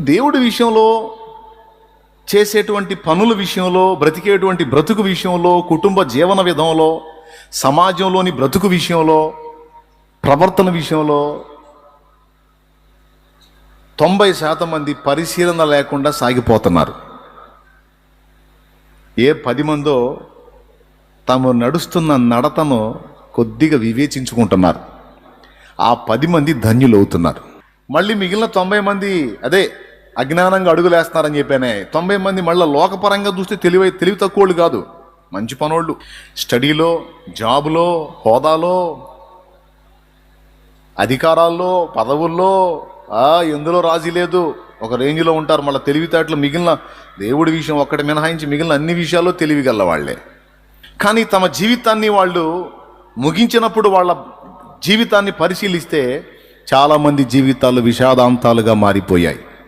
దేవుడి విషయంలో, చేసేటువంటి పనుల విషయంలో, బ్రతికేటువంటి బ్రతుకు విషయంలో, కుటుంబ జీవన విధంలో, సమాజంలోని బ్రతుకు విషయంలో, ప్రవర్తన విషయంలో 90% మంది పరిశీలన లేకుండా సాగిపోతున్నారు. ఏ 10 మందో తాము నడుస్తున్న నడతను కొద్దిగా వివేచించుకుంటున్నారు. ఆ 10 మంది ధన్యులు అవుతున్నారు. మళ్ళీ మిగిలిన 90 మంది అదే అజ్ఞానంగా అడుగులేస్తున్నారని చెప్పానే. 90 మంది మళ్ళీ లోకపరంగా చూస్తే తెలివి తక్కువళ్ళు కాదు, మంచి పనోళ్ళు. స్టడీలో, జాబులో, హోదాలో, అధికారాల్లో, పదవుల్లో ఎందులో రాజీ లేదు, ఒక రేంజ్లో ఉంటారు. మళ్ళీ తెలివితేటలు మిగిలిన దేవుడి విషయం ఒక్కటి మినహాయించి మిగిలిన అన్ని విషయాల్లో తెలివిగల వాళ్ళే. కానీ తమ జీవితాన్ని వాళ్ళు ముగించినప్పుడు వాళ్ళ జీవితాన్ని పరిశీలిస్తే చాలామంది జీవితాలు విషాదాంతాలుగా మారిపోయాయి.